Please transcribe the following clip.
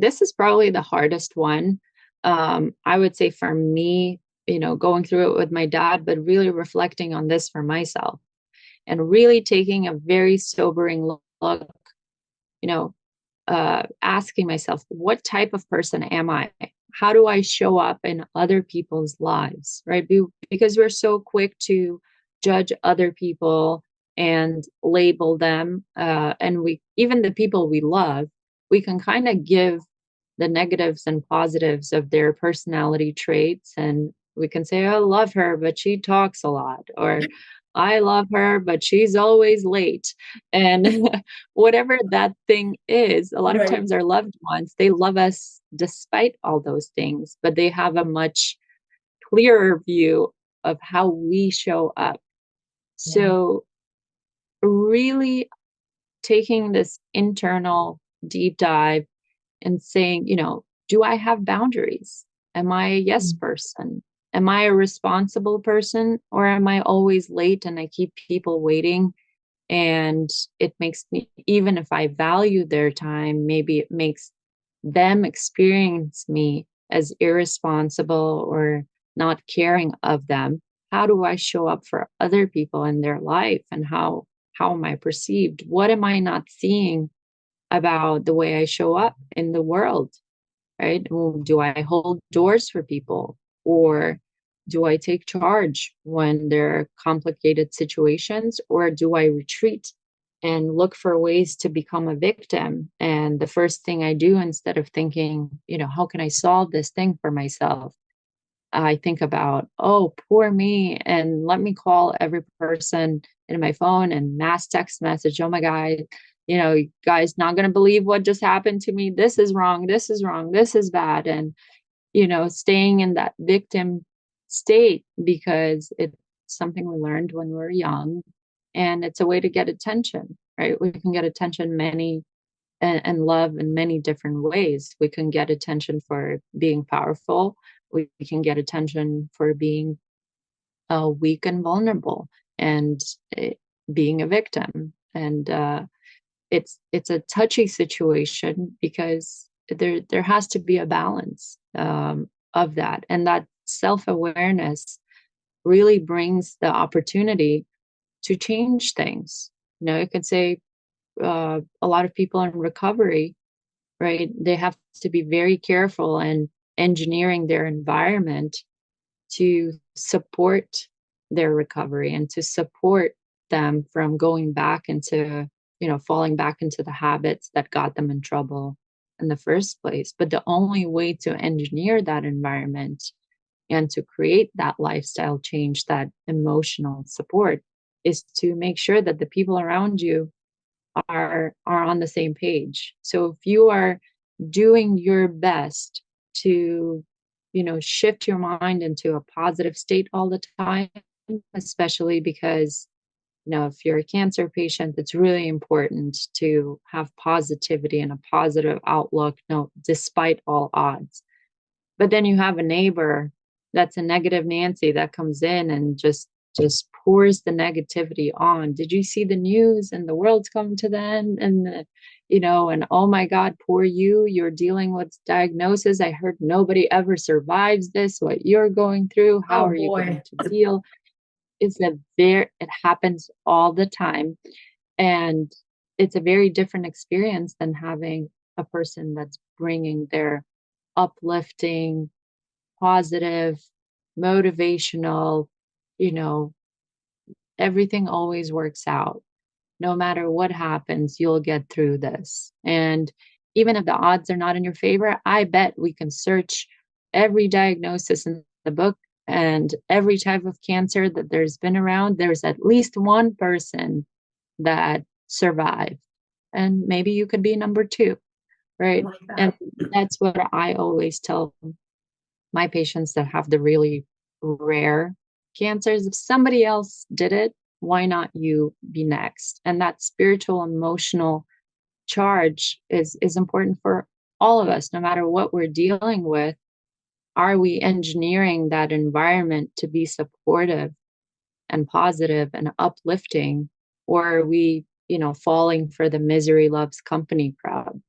this is probably the hardest one. I would say for me, going through it with my dad, but really reflecting on this for myself and really taking a very sobering look, you know, asking myself, what type of person am I? How do I show up in other people's lives, right? Because we're so quick to judge other people and label them. And even the people we love, we can kind of give the negatives and positives of their personality traits. And we can say, I love her, but she talks a lot. Or I love her, but she's always late. And whatever that thing is, a lot of Right. times our loved ones, they love us despite all those things, but they have a much clearer view of how we show up. Yeah. So, really taking this internal deep dive and saying, do I have boundaries? Am I a yes Mm. person? Am I a responsible person? Or am I always late and I keep people waiting? And it makes me, even if I value their time, maybe it makes them experience me as irresponsible or not caring of them. How do I show up for other people in their life? And how am I perceived? What am I not seeing about the way I show up in the world? Right? Well, do I hold doors for people, or do I take charge when there are complicated situations, or do I retreat and look for ways to become a victim? And the first thing I do, instead of thinking, how can I solve this thing for myself? I think about, oh, poor me, and let me call every person in my phone and mass text message. Oh my God, you guys not going to believe what just happened to me. This is wrong. This is wrong. This is bad. And, staying in that victim state because it's something we learned when we were young. And it's a way to get attention, right? We can get attention and love in many different ways. We can get attention for being powerful. We can get attention for being weak and vulnerable, and uh, being a victim. And it's a touchy situation because there has to be a balance of that, and that self awareness really brings the opportunity to change things. You could say a lot of people in recovery, right? They have to be very careful and engineering their environment to support their recovery and to support them from going back into, falling back into the habits that got them in trouble in the first place. But the only way to engineer that environment and to create that lifestyle change, that emotional support, is to make sure that the people around you are on the same page. So if you are doing your best to, shift your mind into a positive state all the time, especially because, if you're a cancer patient, it's really important to have positivity and a positive outlook, no, despite all odds. But then you have a neighbor that's a negative Nancy that comes in and just pours the negativity on. Did you see the news and the world's come to the end? And and oh my God, poor you, you're dealing with diagnosis. I heard nobody ever survives this, what you're going through. How Oh are you going boy. to deal? It happens all the time. And it's a very different experience than having a person that's bringing their uplifting, positive, motivational, you know, everything always works out. No matter what happens, you'll get through this. And even if the odds are not in your favor, I bet we can search every diagnosis in the book and every type of cancer that there's been around. There's at least one person that survived. And maybe you could be number two, I right? like And that. that's what I always tell my patients that have the really rare cancers. If somebody else did it, why not you be next? And that spiritual, emotional charge is important for all of us, no matter what we're dealing with. Are we engineering that environment to be supportive and positive and uplifting? Or are we, falling for the misery loves company crowd?